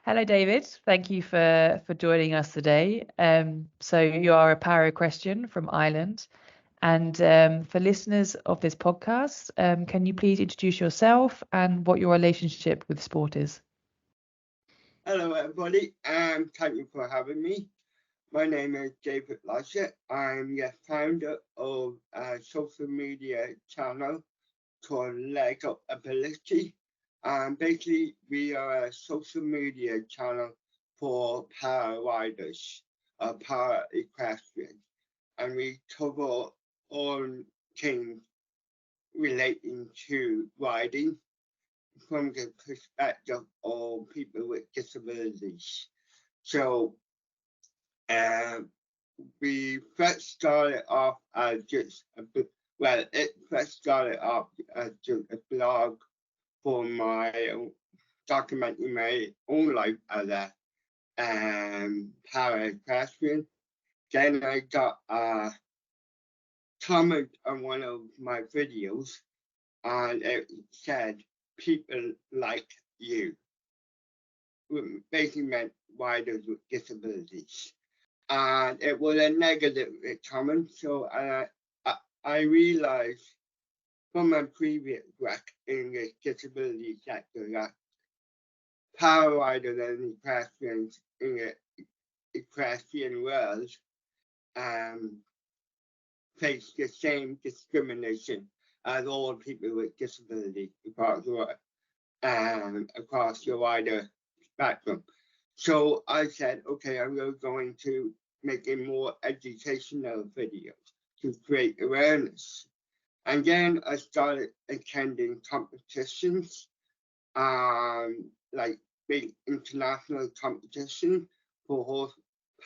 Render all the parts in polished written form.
Hello, David. Thank you for joining us today. So you are a para-equestrian from Ireland. And for listeners of this podcast, can you please introduce yourself and what your relationship with sport is? Hello, everybody, and thank you for having me. My name is David Lysaght. I'm the founder of a social media channel called Legup Ability. And basically, we are a social media channel for para riders, para equestrians, and we cover all things relating to riding from the perspective of people with disabilities. So we first started off as just it first started off as just a blog for my documenting my own life as a para equestrian. Then I got a comment on one of my videos, and it said, "People like you." Basically meant riders with disabilities. And it was a negative comment, so I realized from my previous work in the disability sector that para riders and equestrians in the equestrian world face the same discrimination as all people with disabilities across the wider spectrum. So I said, okay, I'm going to make a more educational videos to create awareness. And then I started attending competitions, like big international competition for horse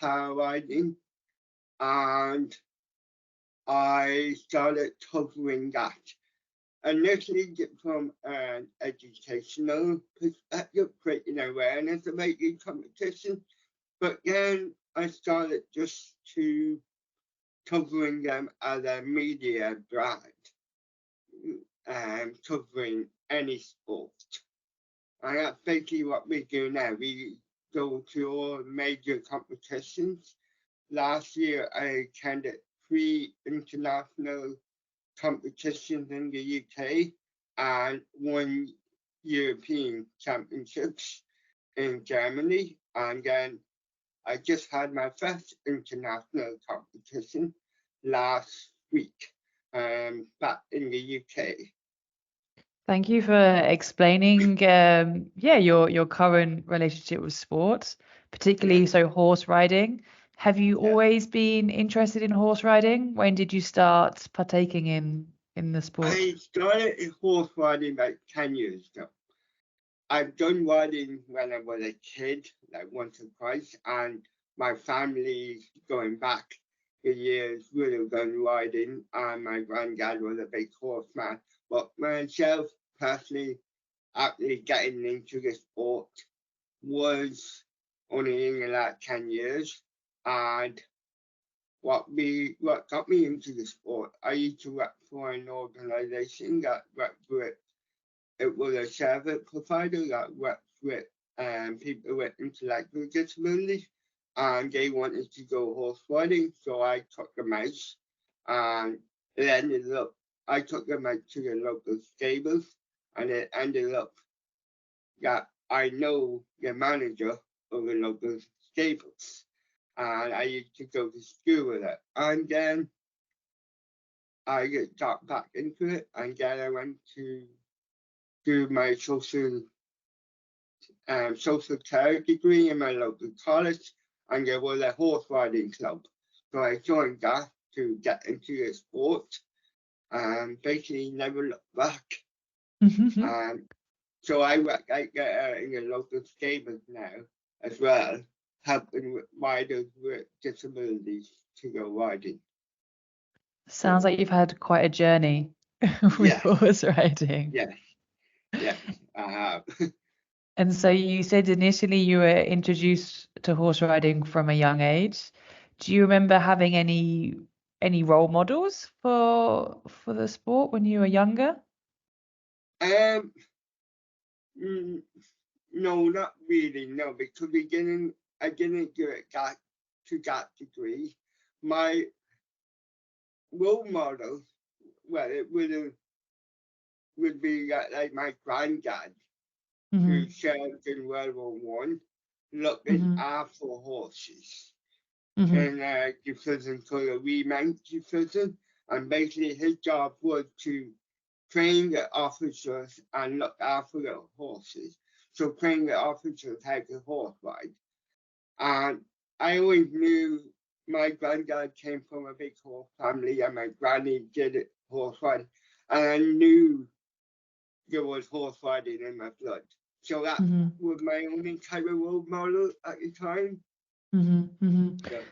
power riding. And I started covering that. Initially from an educational perspective, creating awareness about the competition, but then I started just to covering them as a media brand, covering any sport. And that's basically what we do now. We go to all major competitions. Last year, I attended 3 international competitions in the UK and 1 European Championships in Germany. And then I just had my first international competition last week back in the UK. Thank you for explaining, your current relationship with sports, particularly so horse riding. Have you always been interested in horse riding? When did you start partaking in the sport? I started in horse riding about 10 years ago. I've done riding when I was a kid, like once or twice, and my family going back the years would have gone riding, and my granddad was a big horseman. But myself, personally, actually getting into the sport was only in the last 10 years. And what got me into the sport, I used to work for an organization that worked with, it was a service provider that worked with people with intellectual disabilities, and they wanted to go horse riding, so I took them out, and it ended up, I took them out to the local stables, and it ended up that I know the manager of the local stables, and I used to go to school with it, and then I got back into it, and then I went to do my social care degree in my local college, and there was a horse riding club. So I joined that to get into the sport, and basically never looked back. So I work in the local stables now as well, helping with riders with disabilities to go riding. Sounds like you've had quite a journey with horse riding. Yes, I have. And so you said initially you were introduced to horse riding from a young age. Do you remember having any role models for the sport when you were younger? No, not really, no, because I didn't do it to that degree. My role model, well, it would be like my granddad, who Mm-hmm. served in World War One, looking Mm-hmm. after horses Mm-hmm. in a division called a regiment division, and basically his job was to train the officers and look after the horses. So train the officers how to horse ride. And I always knew my granddad came from a big horse family and my granny did it horse riding. And I knew there was horse riding in my blood. So that Mm-hmm. was my only type of role model at the time. Mm-hmm. Mm-hmm. Yeah.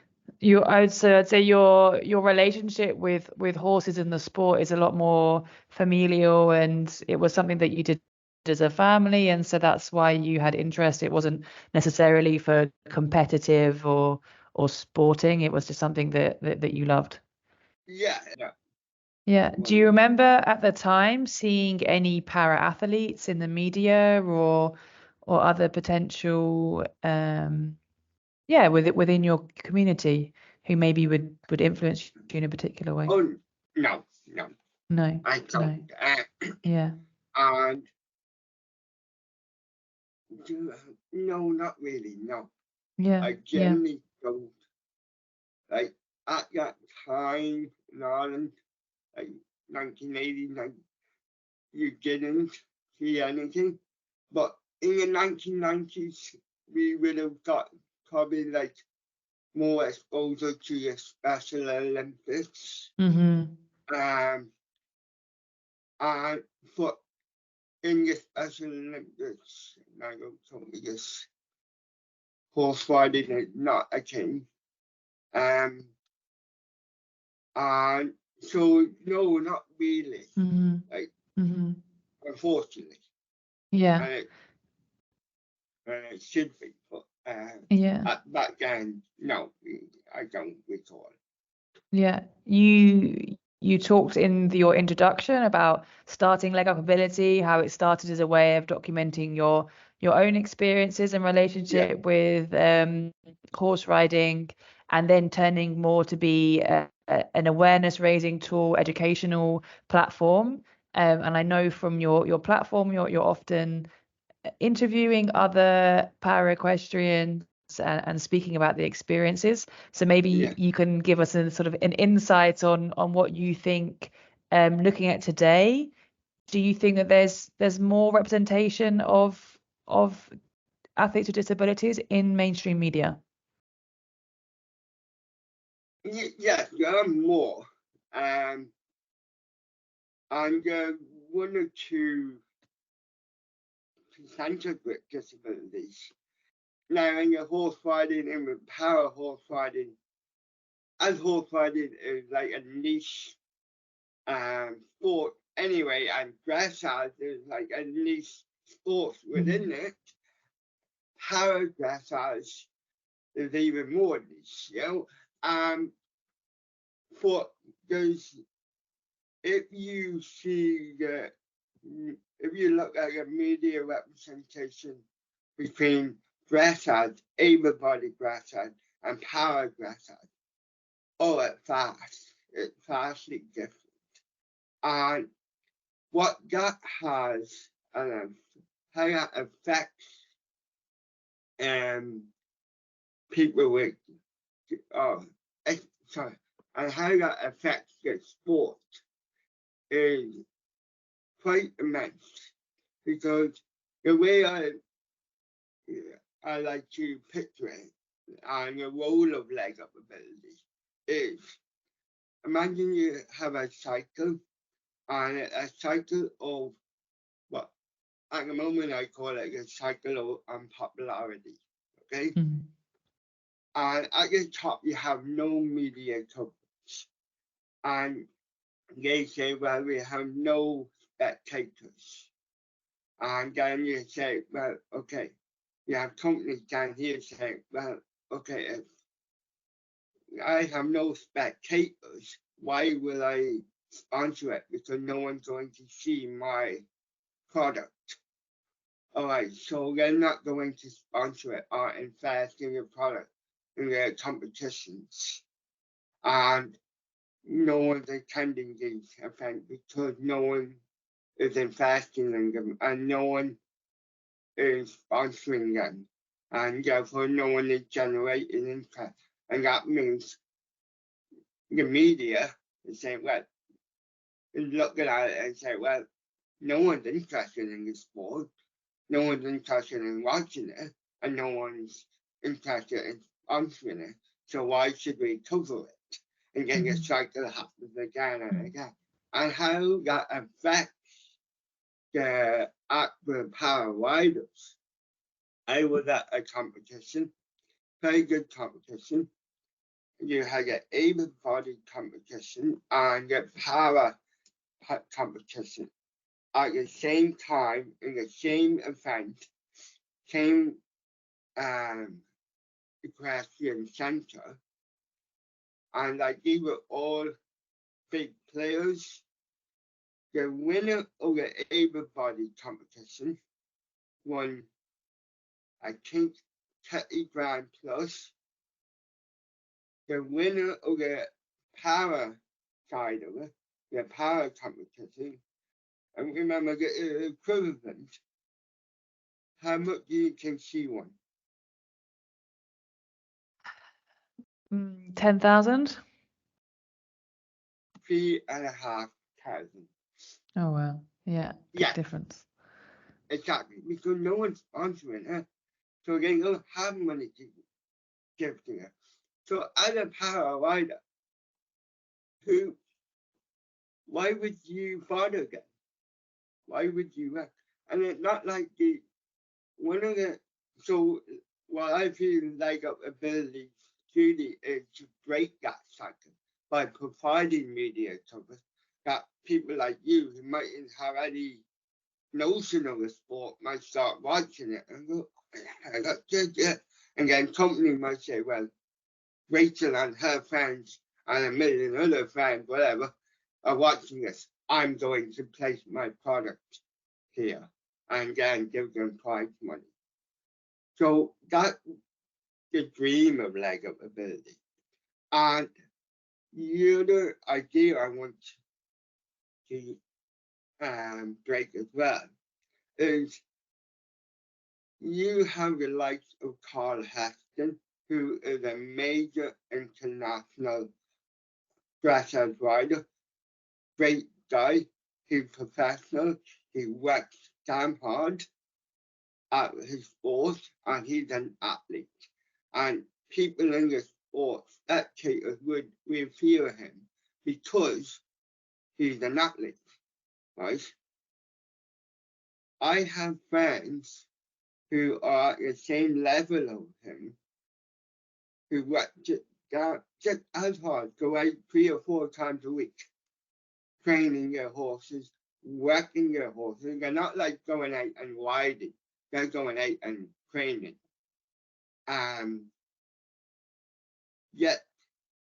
I'd say your relationship with horses in the sport is a lot more familial, and it was something that you did as a family, and so that's why you had interest. It wasn't necessarily for competitive or sporting. It was just something that you loved. Yeah. Yeah. Yeah. Do you 100%. remember at the time seeing any para athletes in the media or other potential within your community who maybe would influence you in a particular way? Oh, no, no, No, I don't. no. Yeah. And no, not really, no. Yeah. I Yeah. generally don't. Like at that time in Ireland, like 1980, you didn't see anything. But in the 1990s, we would have got probably like more exposure to the Special Olympics. Mm-hmm. Um, and for in the Special Olympics, I don't totally just horse riding is not a thing. Um, and so no, not really. Mm-hmm. Like Mm-hmm. unfortunately, Yeah. and it should be, but Yeah. back then, no, I don't recall. Yeah, you talked in your introduction about starting Legup Ability, how it started as a way of documenting your own experiences and Yeah, relationship with horse riding, and then turning more to be an awareness raising tool, educational platform. And I know from your platform, you're often interviewing other para equestrians and speaking about the experiences. So maybe yeah, you can give us a sort of an insight on what you think. Looking at today, do you think that there's more representation of athletes with disabilities in mainstream media? yes, there are more. Um, and one or two percentage with disabilities. Now, in your horse riding and with power horse riding, as horse riding is like a niche sport anyway, and dressage is like a niche sport Mm-hmm. within it. Power dressage is even more niche, you know. For those, if you see the, if you look at a media representation between dressage, able-bodied dressage, and power dressage, oh, it's vastly different. And what that has, how that affects um, people with, uh, sorry, and how that affects the sport is quite immense. Because the way I like to picture it and the role of Legup Ability is, imagine you have a cycle, and a cycle of what at the moment I call it a cycle of unpopularity. Okay, Mm-hmm. and at the top you have no media coverage, and they say, well, we have no spectators. And then you say, well, okay, you have companies down here saying, well, okay, if I have no spectators, why will I sponsor it? Because no one's going to see my product. all right, so they're not going to sponsor it or invest in your product in their competitions. And no one's attending these events because no one is investing in them and no one is sponsoring them. And therefore, no one is generating interest. And that means the media is saying, well, is looking at it and say, well, no one's interested in this sport, no one's interested in watching it, and no one's interested in sponsoring it. So why should we cover it? And then the cycle happens again and again. And how that affects the actual power riders. I was at a competition, very good competition. You had an able-bodied competition and a power competition at the same time in the same event, same equestrian center, and like they were all big players. The winner of the able-bodied competition won, I think, 30 grand plus. The winner of the power side of it, the power competition, and remember the equivalent. How much do you think she won? 10,000? 3,500. Oh wow, yeah, big difference. Exactly, because no one's sponsoring her, so they don't have money to give to her. So as a power rider, why would you bother them? Why would you? And it's not like so what I feel like Legup Ability Media is to break that cycle by providing media coverage that people like you who mightn't have any notion of the sport might start watching it and go, yeah. And then company might say, well, Rachel and her friends and a million other friends, whatever, are watching this. I'm going to place my product here and then give them prize money. So that's the dream of Legup Ability. And the other idea I want to break as well is you have the likes of Carl Heston, who is a major international dressage rider, great guy, he's professional, he works damn hard at his sport, and he's an athlete. And people in the sport, spectators, would revere him because he's an athlete, right? I have friends who are at the same level of him, who work just as hard, go out 3 or 4 times a week, training their horses, working their horses. They're not like going out and riding, they're going out and training. Yet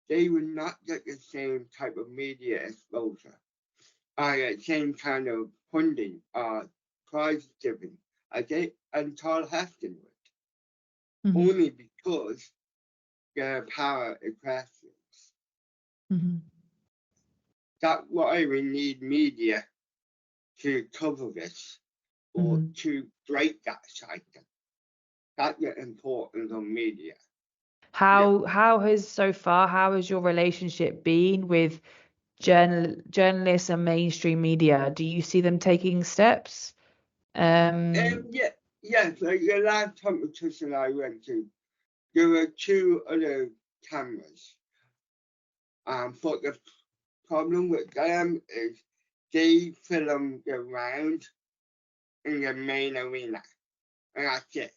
they would not get the same type of media exposure, the same kind of funding or prize giving and Carl Heston would, only because they're power equestrians. That's why we need media to cover this or to break that cycle. That's the importance of media. How has your relationship been with journalists and mainstream media? Do you see them taking steps? Yes, like the last competition I went to, there were 2 other cameras. But the problem with them is they film the round in the main arena, and that's it.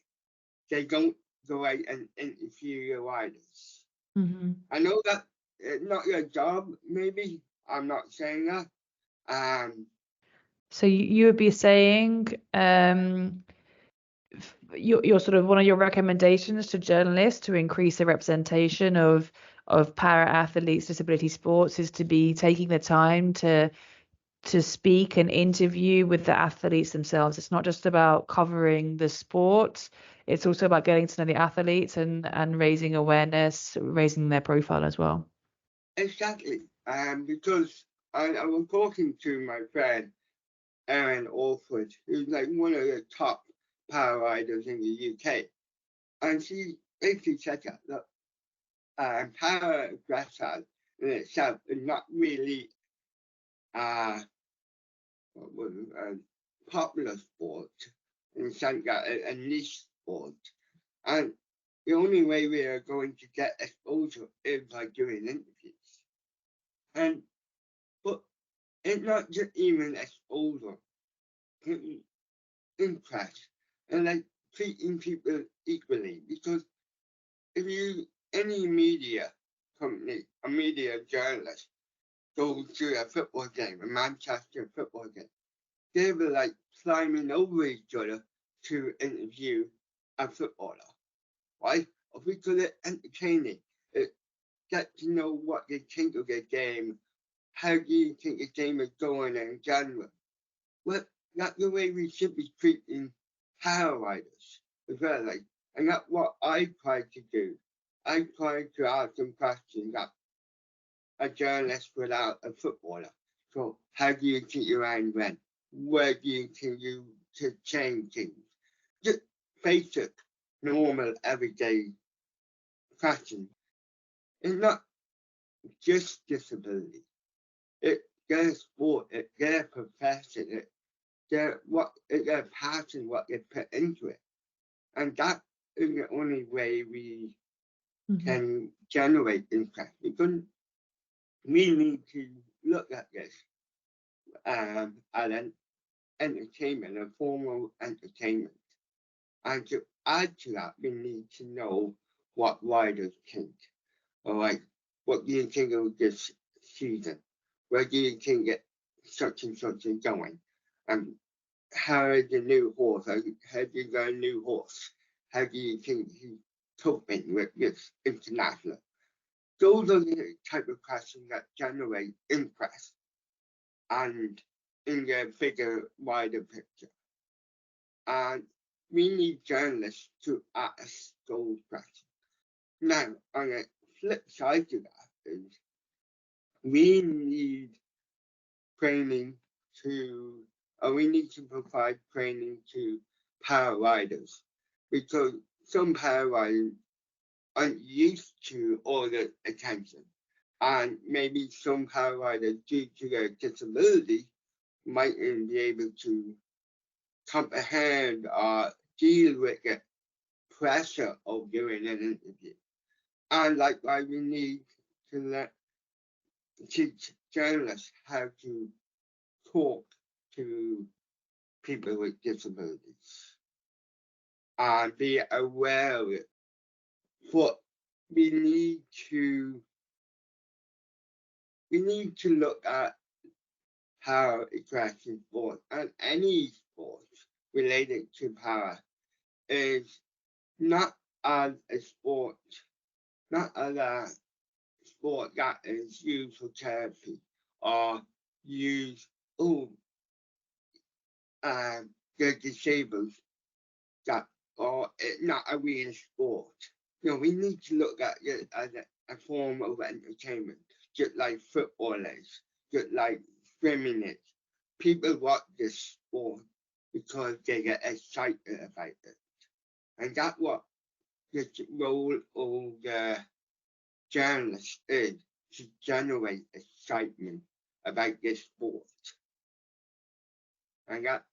They don't go out and interview your riders. I know that it's not your job, maybe. I'm not saying that. So you would be saying your sort of one of your recommendations to journalists to increase the representation of para athletes, disability sports, is to be taking the time to to speak and interview with the athletes themselves. It's not just about covering the sport. It's also about getting to know the athletes and raising awareness, raising their profile as well. Exactly. Because I was talking to my friend Erin Orford, who's like one of the top power riders in the UK, and she basically said that power dressage in itself is not really uh, a popular sport, in the sense that it's a niche sport. And the only way we are going to get exposure is by doing interviews. And but it's not just even exposure, it's interest and like treating people equally. Because if you any media company, a media journalist goes to a football game, a Manchester football game, they were like climbing over each other to interview a footballer, right? If we could it entertaining, it get to know what they think of the game, how do you think the game is going in general. Well, that's the way we should be treating power riders as well. Like, and that's what I try to do. I try to ask some questions that a journalist without a footballer. So, how do you think your end went? Where do you think you should change things? Just basic, normal, everyday questions. It's not just disability. It's their sport, it's their profession, it's their passion, what they put into it. And that is the only way we can generate interest. Because we need to look at this as an entertainment, a form of entertainment. And to add to that, we need to know what riders think. All right, what do you think of this season? Where do you think it such and such is going? And how is the new horse? How do you got a new horse? How do you think he's coping with this international? Those are the type of questions that generate interest and in the bigger, wider picture. And we need journalists to ask those questions. Now, on the flip side to that is we need training to, or we need to provide training to power riders, because some power riders aren't used to all the attention, and maybe some power riders, due to their disability, mightn't be able to comprehend or deal with the pressure of doing an interview. And likewise, we need to teach journalists how to talk to people with disabilities and be aware of it. But we need to look at power attraction sport, and any sport related to power is not as a sport, not as a sport that is used for therapy or used the disabled, that or it's not a real sport. You know, we need to look at it as a form of entertainment, just like footballers, just like swimming it. People watch this sport because they get excited about it. And that's what the role of the journalist is, to generate excitement about this sport. And that's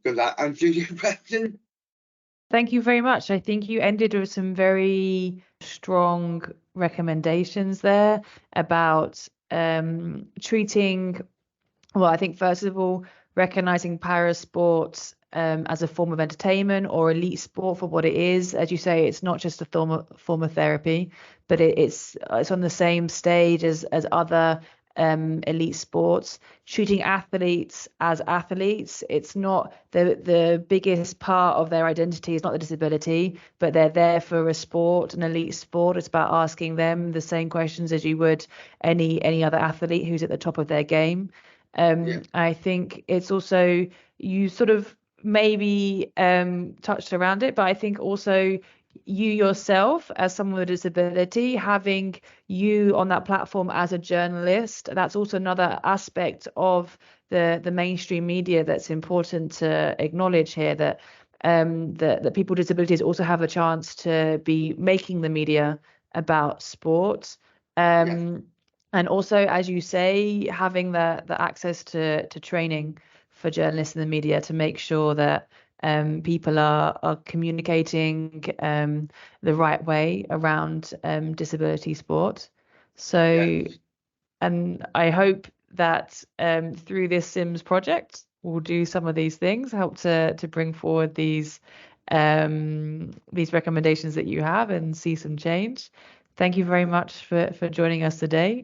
does that answer your question? Thank you very much. I think you ended with some very strong recommendations there about treating, well, I think first of all, recognizing para sports as a form of entertainment or elite sport for what it is. As you say, it's not just a form of therapy, but it's on the same stage as other elite sports, treating athletes as athletes. It's not the biggest part of their identity is not the disability, but they're there for a sport, an elite sport. It's about asking them the same questions as you would any other athlete who's at the top of their game. I think it's also, you sort of maybe touched around it, but I think also you yourself as someone with a disability, having you on that platform as a journalist, that's also another aspect of the mainstream media that's important to acknowledge here, that that people with disabilities also have a chance to be making the media about sports. And also, as you say, having the access to training for journalists in the media to make sure that people are communicating the right way around disability sport. So, and I hope that through this SIMS project, we'll do some of these things, help to bring forward these recommendations that you have and see some change. Thank you very much for joining us today.